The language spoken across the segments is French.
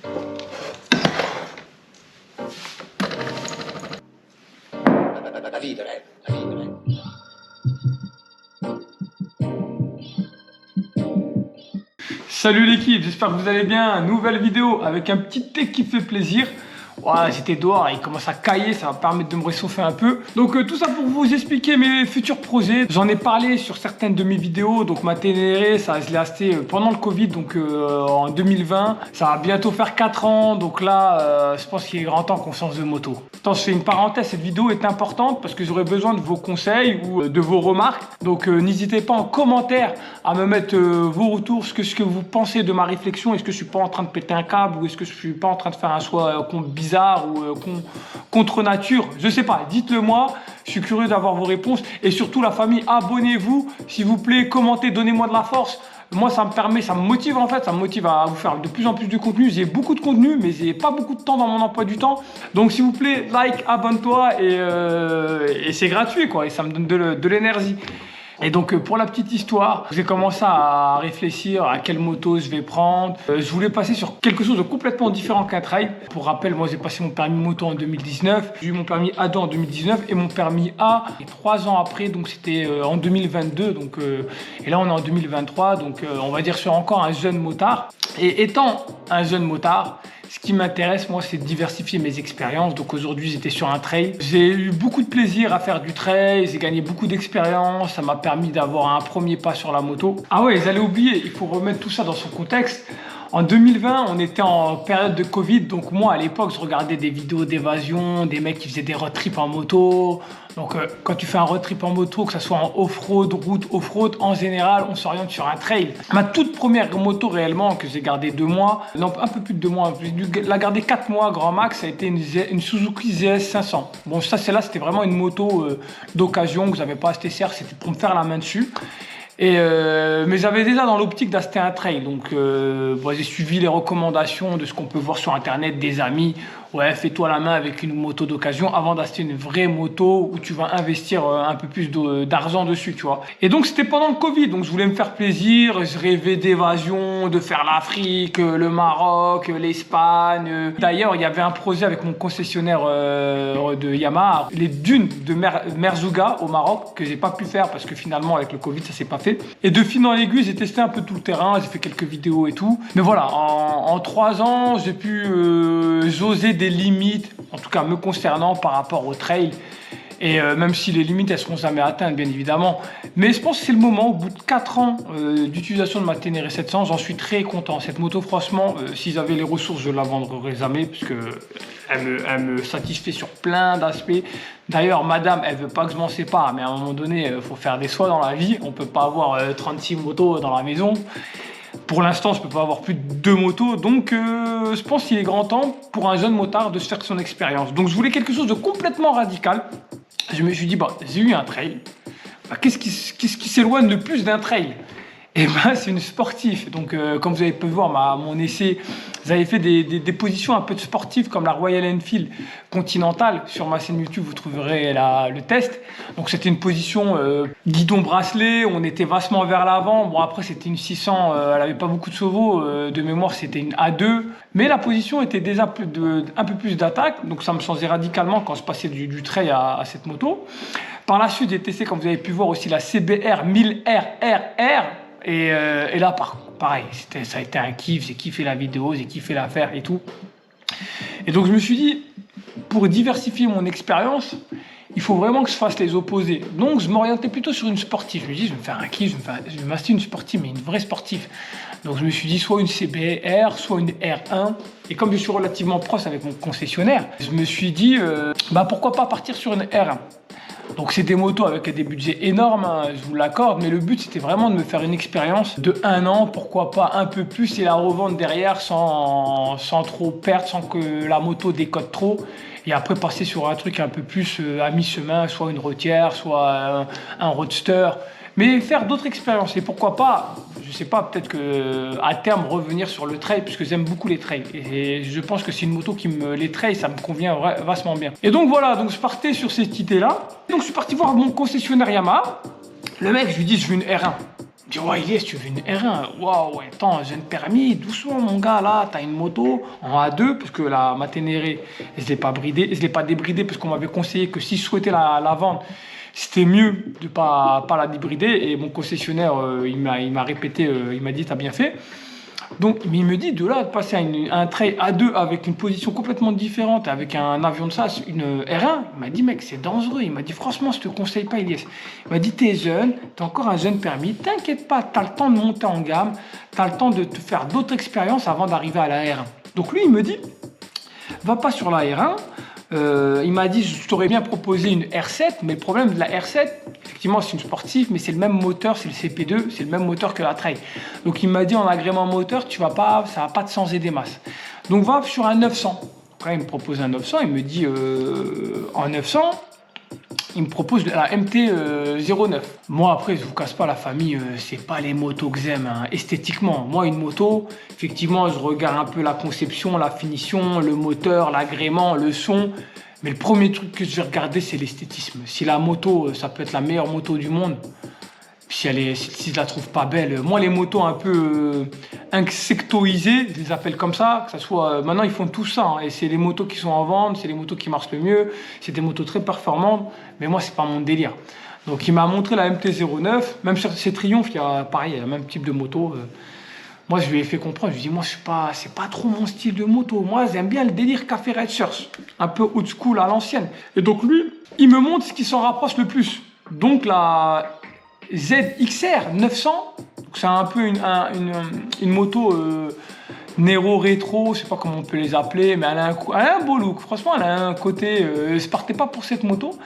A vivere, a vivere. Salut l'équipe, j'espère que vous allez bien. Nouvelle vidéo avec un petit thé qui fait plaisir. Voilà, j'étais dehors, il commence à cailler, ça va permettre de me réchauffer un peu. Donc tout ça pour vous expliquer mes futurs projets. J'en ai parlé sur certaines de mes vidéos. Donc ma Ténéré, ça je l'ai acheté pendant le Covid, donc en 2020. Ça va bientôt faire 4 ans, donc là je pense qu'il est grand temps qu'on change de moto. Attends, je fais une parenthèse, cette vidéo est importante parce que j'aurai besoin de vos conseils ou de vos remarques. Donc n'hésitez pas en commentaire à me mettre vos retours, ce que vous pensez de ma réflexion. Est-ce que je suis pas en train de péter un câble ou est-ce que je suis pas en train de faire un choix bizarre ou contre nature? Je sais pas, dites-le moi, je suis curieux d'avoir vos réponses. Et surtout la famille, abonnez-vous s'il vous plaît, commentez, donnez-moi de la force. Moi ça me permet, ça me motive en fait, ça me motive à vous faire de plus en plus de contenu. J'ai beaucoup de contenu mais j'ai pas beaucoup de temps dans mon emploi du temps. Donc s'il vous plaît, like, abonne-toi et c'est gratuit quoi, et ça me donne de l'énergie. Et donc pour la petite histoire, j'ai commencé à réfléchir à quelle moto je vais prendre. Je voulais passer sur quelque chose de complètement différent qu'un trail. Pour rappel, moi j'ai passé mon permis moto en 2019. J'ai eu mon permis A2 en 2019 et mon permis A 3 ans après, donc c'était en 2022. Donc, et là on est en 2023, donc on va dire que je suis encore un jeune motard. Et étant un jeune motard, ce qui m'intéresse, moi, c'est de diversifier mes expériences. Donc aujourd'hui, j'étais sur un trail. J'ai eu beaucoup de plaisir à faire du trail. J'ai gagné beaucoup d'expérience. Ça m'a permis d'avoir un premier pas sur la moto. Ah ouais, j'allais oublier, il faut remettre tout ça dans son contexte. En 2020, on était en période de Covid, donc moi à l'époque, je regardais des vidéos d'évasion, des mecs qui faisaient des road trips en moto. Donc quand tu fais un road trip en moto, que ce soit en off-road, route off-road, en général, on s'oriente sur un trail. Ma toute première moto réellement, que j'ai gardée 2 mois, non un peu plus de 2 mois, j'ai dû la garder 4 mois grand max, ça a été une Suzuki ZS 500. Bon ça celle-là, c'était vraiment une moto d'occasion que j'avais pas acheté cher, c'était pour me faire la main dessus. Mais j'avais déjà dans l'optique d'acheter un trail, donc j'ai suivi les recommandations de ce qu'on peut voir sur internet des amis. Ouais, fais-toi la main avec une moto d'occasion avant d'acheter une vraie moto où tu vas investir un peu plus d'argent dessus, tu vois. Et donc c'était pendant le Covid, donc je voulais me faire plaisir, je rêvais d'évasion, de faire l'Afrique, le Maroc, l'Espagne. D'ailleurs, il y avait un projet avec mon concessionnaire de Yamaha, les dunes de Merzouga au Maroc, que j'ai pas pu faire parce que finalement avec le Covid ça s'est pas fait. Et de fil en aiguille, j'ai testé un peu tout le terrain, j'ai fait quelques vidéos et tout. Mais voilà, en 3 ans, j'ai pu jauger des limites, en tout cas me concernant par rapport au trail. Et même si les limites elles seront jamais atteintes bien évidemment, mais je pense que c'est le moment. Au bout de 4 ans d'utilisation de ma Ténéré 700, j'en suis très content. Cette moto franchement, si j'avais les ressources je la vendrais jamais parce que elle me satisfait sur plein d'aspects. D'ailleurs madame elle veut pas que je m'en sépare, mais à un moment donné il faut faire des choix dans la vie. On peut pas avoir 36 motos dans la maison. Pour l'instant, je ne peux pas avoir plus de 2 motos, donc je pense qu'il est grand temps pour un jeune motard de se faire son expérience. Donc je voulais quelque chose de complètement radical. Je me suis dit, j'ai eu un trail. Qu'est-ce qui s'éloigne le plus d'un trail? Et c'est une sportive. Donc comme vous avez pu voir mon essai, j'avais fait des positions un peu de sportives comme la Royal Enfield Continental. Sur ma chaîne YouTube, vous trouverez le test. Donc c'était une position guidon bracelet, on était vastement vers l'avant. Bon après c'était une 600, elle n'avait pas beaucoup de chevaux, de mémoire c'était une A2. Mais la position était déjà un peu plus d'attaque, donc ça me changeait radicalement quand je passais du trail à cette moto. Par la suite j'ai testé, comme vous avez pu voir aussi, la CBR 1000R RR. Et là, pareil, ça a été un kiff, j'ai kiffé la vidéo, j'ai kiffé l'affaire et tout. Et donc, je me suis dit, pour diversifier mon expérience, il faut vraiment que je fasse les opposés. Donc, je m'orientais plutôt sur une sportive. Je me dis, je vais me faire un kiff, je vais m'acheter une sportive, mais une vraie sportive. Donc, je me suis dit, soit une CBR, soit une R1. Et comme je suis relativement proche avec mon concessionnaire, je me suis dit, pourquoi pas partir sur une R1. Donc c'est des motos avec des budgets énormes, hein, je vous l'accorde, mais le but c'était vraiment de me faire une expérience de 1 an, pourquoi pas un peu plus, et la revendre derrière sans trop perdre, sans que la moto décote trop. Et après passer sur un truc un peu plus à mi-chemin, soit une routière, soit un roadster. Mais faire d'autres expériences, et pourquoi pas, je sais pas, peut-être qu'à terme revenir sur le trail, puisque j'aime beaucoup les trails. Et je pense que c'est une moto les trails, ça me convient vachement bien. Et donc voilà, donc je partais sur cette idée-là. Donc je suis parti voir mon concessionnaire Yamaha. Le mec, je lui dis, je veux une R1. Je dis, ouais, Ilyes, tu veux une R1? Waouh, ouais, attends, j'ai un permis, doucement, mon gars, là, t'as une moto en A2, parce que ma Ténéré, je ne l'ai pas bridée, je ne l'ai pas débridée, parce qu'on m'avait conseillé que si je souhaitais la vendre, c'était mieux de pas la débrider. Et mon concessionnaire, il m'a répété, il m'a dit, t'as bien fait. Donc, il me dit de là, de passer à un trail A2 avec une position complètement différente, avec un avion de SAS, une R1, il m'a dit, mec, c'est dangereux. Il m'a dit, franchement, je te conseille pas, Ilyes. Il m'a dit, t'es jeune, t'es encore un jeune permis, t'inquiète pas, t'as le temps de monter en gamme, t'as le temps de te faire d'autres expériences avant d'arriver à la R1. Donc, lui, il me dit, va pas sur la R1. Il m'a dit, je t'aurais bien proposé une R7, mais le problème de la R7, effectivement, c'est une sportive, mais c'est le même moteur, c'est le CP2, c'est le même moteur que la Trail. Donc il m'a dit, en agrément moteur, ça va pas te changer des masses. Donc va sur un 900. Quand il me propose un 900, il me dit, en 900, il me propose la MT-09. Moi, après, je vous casse pas, la famille, c'est pas les motos que j'aime, hein, esthétiquement. Moi, une moto, effectivement, je regarde un peu la conception, la finition, le moteur, l'agrément, le son. Mais le premier truc que je vais regarder, c'est l'esthétisme. Si la moto, ça peut être la meilleure moto du monde, si je la trouve pas belle. Moi, les motos un peu insectoisées, je les appelle comme ça, que ça soit. Maintenant, ils font tout ça, hein, et c'est les motos qui sont en vente, c'est les motos qui marchent le mieux, c'est des motos très performantes, mais moi, c'est pas mon délire. Donc, il m'a montré la MT-09, même sur ses Triumph, il y a pareil, il y a le même type de moto. Moi, je lui ai fait comprendre, je lui ai dit, moi, c'est pas trop mon style de moto. Moi, j'aime bien le délire café red shirts, un peu old school à l'ancienne. Et donc, lui, il me montre ce qui s'en rapproche le plus. Donc, la ZXR 900, c'est un peu une moto Nero rétro, je sais pas comment on peut les appeler, mais elle a un beau look. Franchement, elle a un côté. Je partais pas pour cette moto,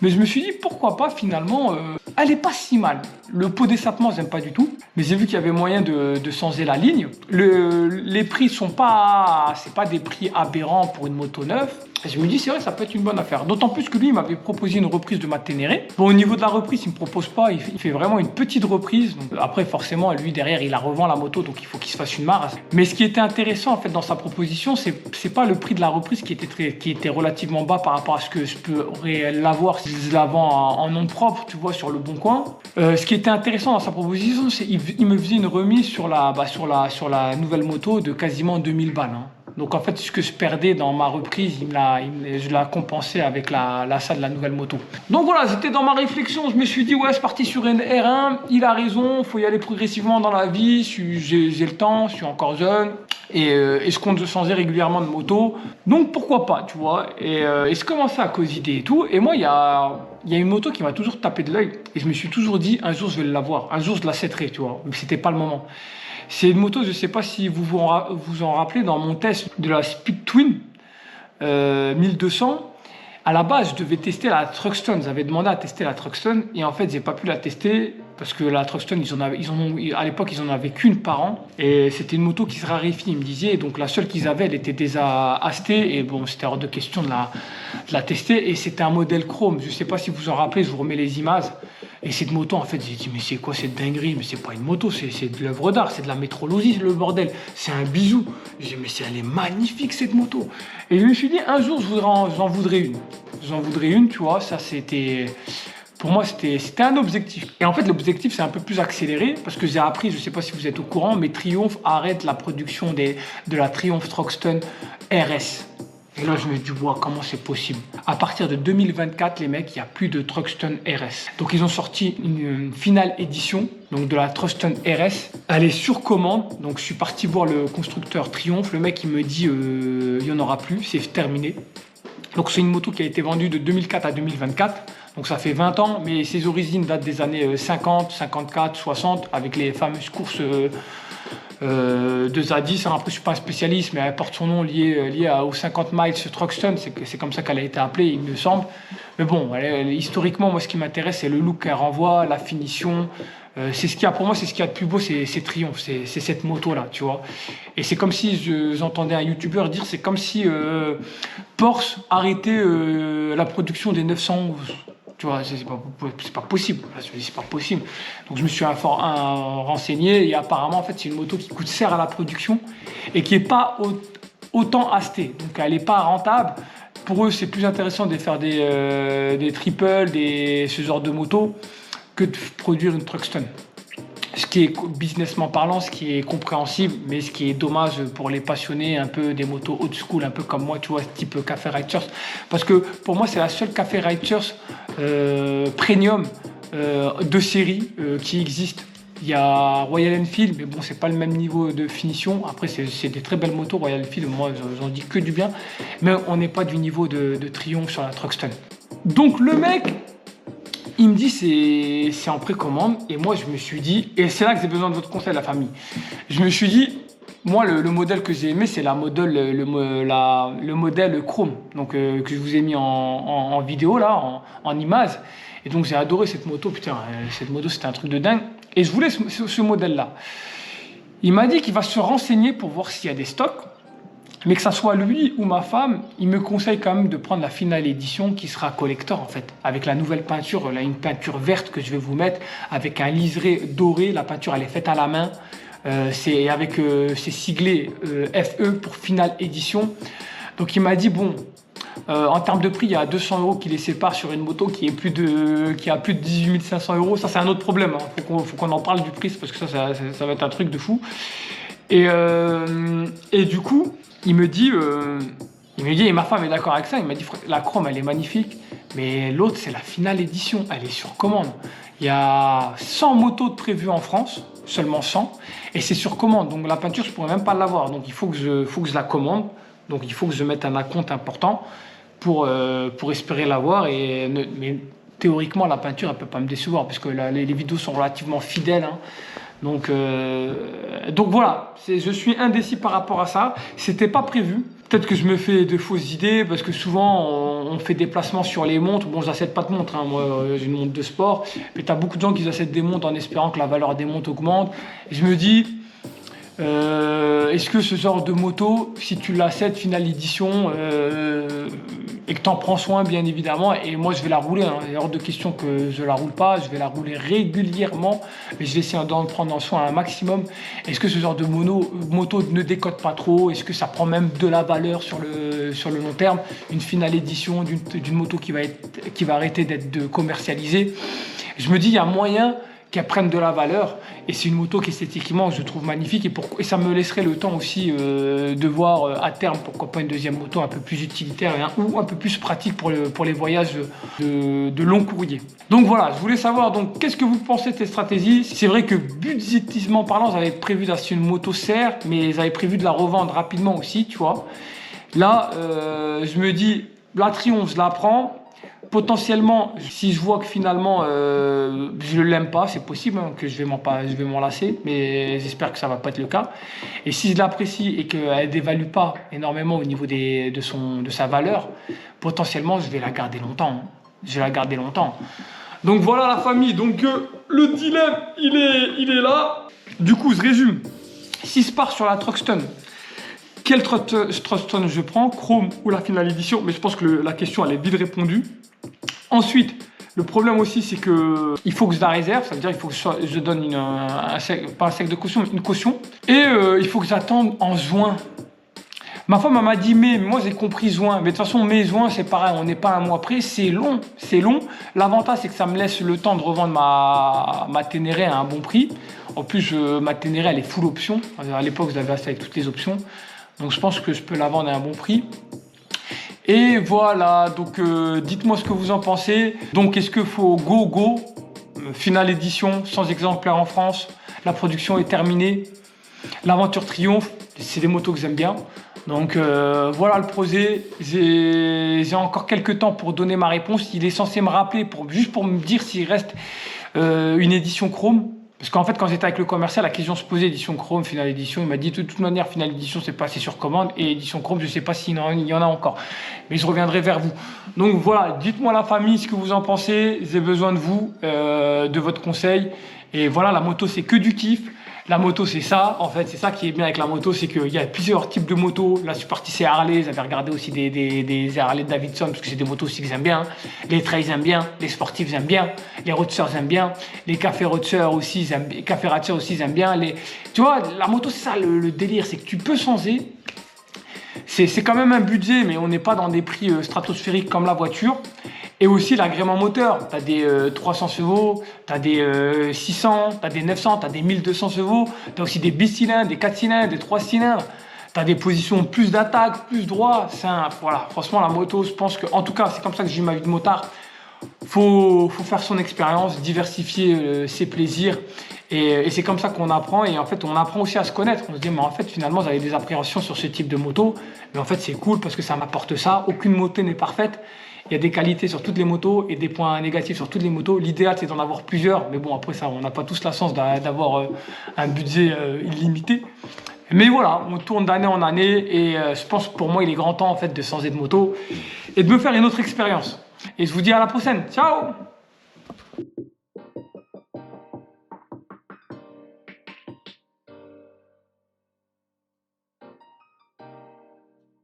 mais je me suis dit pourquoi pas finalement. Elle est pas si mal. Le pot d'échappement, j'aime pas du tout, mais j'ai vu qu'il y avait moyen de changer la ligne. Les prix sont pas, c'est pas des prix aberrants pour une moto neuve. Et je me dis, c'est vrai, ça peut être une bonne affaire. D'autant plus que lui, il m'avait proposé une reprise de ma Ténéré. Bon, au niveau de la reprise, il me propose pas. Il fait vraiment une petite reprise. Donc, après, forcément, lui, derrière, il la revend la moto. Donc, il faut qu'il se fasse une marge. Mais ce qui était intéressant, en fait, dans sa proposition, c'est pas le prix de la reprise qui était relativement bas par rapport à ce que je pourrais l'avoir si je la vends en nom propre, tu vois, sur le bon coin. Ce qui était intéressant dans sa proposition, c'est qu'il me faisait une remise sur la nouvelle moto de quasiment 2000 balles. Hein. Donc en fait, ce que je perdais dans ma reprise, je l'ai compensé avec l'achat de la nouvelle moto. Donc voilà, j'étais dans ma réflexion, je me suis dit, ouais, c'est parti sur une R1, il a raison, il faut y aller progressivement dans la vie, j'ai le temps, je suis encore jeune, et je compte changer régulièrement de moto, donc pourquoi pas, tu vois. Et je commençais à cogiter et tout, et moi, il y a une moto qui m'a toujours tapé de l'œil, et je me suis toujours dit, un jour je vais l'avoir, un jour je l'achèterai, tu vois, mais c'était pas le moment. C'est une moto, je ne sais pas si vous en rappelez, dans mon test de la Speed Twin 1200, à la base, je devais tester la Truxton. J'avais demandé à tester la Truxton et en fait, j'ai pas pu la tester parce que la Truxton, à l'époque, ils en avaient qu'une par an et c'était une moto qui se raréfie, ils me disaient. Et donc, la seule qu'ils avaient, elle était déjà achetée et bon, c'était hors de question de la tester. Et c'était un modèle chrome. Je sais pas si vous en rappelez, je vous remets les images. Et cette moto, en fait, j'ai dit, mais c'est quoi cette dinguerie? Mais c'est pas une moto, c'est de l'œuvre d'art, c'est de la métrologie, le bordel. C'est un bijou. J'ai dit, mais elle est magnifique, cette moto. Et je me suis dit, un jour, j'en voudrais une. J'en voudrais une, tu vois, ça c'était... Pour moi, c'était un objectif. Et en fait, l'objectif, c'est un peu plus accéléré parce que j'ai appris, je ne sais pas si vous êtes au courant, mais Triumph arrête la production de la Triumph Truxton RS. Et là, je me dis, wow, comment c'est possible? À partir de 2024, les mecs, il n'y a plus de Truxton RS. Donc, ils ont sorti une finale édition donc de la Truxton RS. Elle est sur commande. Donc, je suis parti voir le constructeur Triumph. Le mec, il me dit, il n'y en aura plus, c'est terminé. Donc, c'est une moto qui a été vendue de 2004 à 2024. Donc, ça fait 20 ans, mais ses origines datent des années 50, 54, 60, avec les fameuses courses de Zadis. Après, je ne suis pas un spécialiste, mais elle porte son nom lié aux 50 miles Truxton. C'est comme ça qu'elle a été appelée, il me semble. Mais bon, historiquement, moi, ce qui m'intéresse, c'est le look qu'elle renvoie, la finition. Pour moi, c'est ce qu'il y a de plus beau, c'est Triumph, c'est cette moto-là, tu vois. Et c'est comme si j'entendais un youtubeur dire, c'est comme si Porsche arrêtait la production des 911. Tu vois, c'est pas possible. C'est pas possible. Donc je me suis renseigné et apparemment, en fait, c'est une moto qui coûte cher à la production et qui n'est pas autant achetée. Donc elle n'est pas rentable. Pour eux, c'est plus intéressant de faire des triples, ce genre de moto, que de produire une Truxton. Ce qui est businessment parlant, ce qui est compréhensible, mais ce qui est dommage pour les passionnés un peu des motos old school, un peu comme moi, tu vois, type Café Righters. Parce que pour moi, c'est la seule Café Righters premium de série qui existe. Il y a Royal Enfield, mais bon, c'est pas le même niveau de finition. Après, c'est des très belles motos, Royal Enfield, moi, j'en dis que du bien. Mais on n'est pas du niveau de Triumph sur la Truxton. Donc, le mec, il me dit c'est en précommande. Et moi, je me suis dit, et c'est là que j'ai besoin de votre conseil, la famille. Je me suis dit, moi, le modèle que j'ai aimé, c'est le modèle Chrome, donc, que je vous ai mis en vidéo, là, en image. Et donc, j'ai adoré cette moto. Putain, cette moto, c'était un truc de dingue. Et je voulais ce modèle-là. Il m'a dit qu'il va se renseigner pour voir s'il y a des stocks. Mais que ça soit lui ou ma femme, il me conseille quand même de prendre la finale édition qui sera collector en fait. Avec la nouvelle peinture, là, une peinture verte que je vais vous mettre, avec un liseré doré. La peinture, elle est faite à la main. C'est siglé FE pour finale édition. Donc il m'a dit, bon, en termes de prix, il y a 200 € qui les séparent sur une moto qui a plus de 18 500 €. Ça, c'est un autre problème. Hein. Faut qu'on en parle du prix parce que ça va être un truc de fou. Et du coup, il me dit, et ma femme est d'accord avec ça, il m'a dit, la chrome, elle est magnifique, mais l'autre, c'est la finale édition, elle est sur commande. Il y a 100 motos de prévues en France, seulement 100, et c'est sur commande. Donc la peinture, je ne pourrais même pas l'avoir. Donc il faut que je la commande. Donc il faut que je mette un acompte important pour espérer l'avoir. Mais théoriquement, la peinture, elle ne peut pas me décevoir parce que les vidéos sont relativement fidèles. Hein. Donc voilà, je suis indécis par rapport à ça. C'était pas prévu. Peut-être que je me fais de fausses idées parce que souvent on fait des placements sur les montres. Bon, je n'achète pas de montre, hein. Moi j'ai une montre de sport. Mais tu as beaucoup de gens qui achètent des montres en espérant que la valeur des montres augmente. Et je me dis, est-ce que ce genre de moto, si tu l'achètes finale édition et que tu en prends soin bien évidemment, et moi je vais la rouler, hein, il est hors de question que je la roule pas, je vais la rouler régulièrement, mais je vais essayer d'en prendre soin un maximum. Est-ce que ce genre de moto ne décote pas trop? Est-ce que ça prend même de la valeur sur le long terme? Une finale édition d'une moto qui va arrêter d'être commercialisée. Je me dis, il y a moyen qu'elle prenne de la valeur, et c'est une moto qui esthétiquement je trouve magnifique, et ça me laisserait le temps aussi de voir à terme pourquoi pas une deuxième moto un peu plus utilitaire ou un peu plus pratique pour les voyages de long courrier. Donc voilà, je voulais savoir donc qu'est-ce que vous pensez de cette stratégie. C'est vrai que budgétiquement parlant, j'avais prévu d'acheter une moto serre, mais j'avais prévu de la revendre rapidement aussi, tu vois. Là, je me dis, la Triumph, je la prends. Potentiellement, si je vois que finalement je ne l'aime pas, c'est possible hein, que je vais m'en lasser, mais j'espère que ça ne va pas être le cas. Et si je l'apprécie et qu'elle ne dévalue pas énormément au niveau de sa valeur, potentiellement je vais la garder longtemps. Hein. Je vais la garder longtemps. Donc voilà la famille, donc le dilemme il est là. Du coup, je résume. Si je pars sur la Truxton, quelle Truxton je prends, Chrome ou la finale édition? Mais je pense que la question elle est vite répondue. Ensuite, le problème aussi, c'est qu'il faut que je la réserve. Ça veut dire qu'il faut que je donne pas un chèque de caution, mais une caution. Et il faut que j'attende en juin. Ma femme m'a dit mai, mais moi j'ai compris juin. Mais de toute façon, mai, juin, c'est pareil. On n'est pas un mois près. C'est long, c'est long. L'avantage, c'est que ça me laisse le temps de revendre ma Ténéré à un bon prix. En plus, ma Ténéré, elle est full option. À l'époque, je l'avais acheté avec toutes les options. Donc, je pense que je peux la vendre à un bon prix. Et voilà, donc dites-moi ce que vous en pensez. Donc est-ce qu'il faut go finale édition, sans exemplaires en France, la production est terminée, l'aventure triomphe, c'est des motos que j'aime bien. Donc voilà le projet, j'ai encore quelques temps pour donner ma réponse. Il est censé me rappeler juste pour me dire s'il reste une édition chrome. Parce qu'en fait, quand j'étais avec le commercial, la question se posait édition Chrome, finale édition. Il m'a dit de toute manière, finale édition, c'est passé sur commande. Et édition Chrome, je ne sais pas s'il y en a encore. Mais je reviendrai vers vous. Donc voilà, dites-moi la famille ce que vous en pensez. J'ai besoin de vous, de votre conseil. Et voilà, la moto, c'est que du kiff. La moto, c'est ça. En fait, c'est ça qui est bien avec la moto, c'est qu'il y a plusieurs types de motos. Là, je suis parti, c'est Harley. J'avais regardé aussi des Harley Davidson, parce que c'est des motos aussi que j'aime bien. Les trails, j'aime bien. Les sportifs, j'aime bien. Les roadsters, j'aime bien. Les cafés roadsters aussi, j'aime bien. Tu vois, la moto, c'est ça le délire, c'est que tu peux changer. C'est quand même un budget, mais on n'est pas dans des prix stratosphériques comme la voiture. Et aussi l'agrément moteur, tu as des 300 chevaux, tu as des 600, tu as des 900, tu as des 1200 chevaux, tu as aussi des bicylindres, des 4 cylindres, des 3 cylindres. Tu as des positions plus d'attaque, plus droit. Voilà, franchement, la moto, je pense que, en tout cas, c'est comme ça que j'ai eu ma vie de motard. Faut faire son expérience, diversifier ses plaisirs. Et c'est comme ça qu'on apprend. Et en fait, on apprend aussi à se connaître. On se dit, mais en fait, finalement, j'avais des appréhensions sur ce type de moto. Mais en fait, c'est cool parce que ça m'apporte ça. Aucune moto n'est parfaite. Il y a des qualités sur toutes les motos et des points négatifs sur toutes les motos. L'idéal, c'est d'en avoir plusieurs. Mais bon, après ça, on n'a pas tous la chance d'avoir un budget illimité. Mais voilà, on tourne d'année en année et je pense que pour moi, il est grand temps en fait de changer de moto et de me faire une autre expérience. Et je vous dis à la prochaine. Ciao!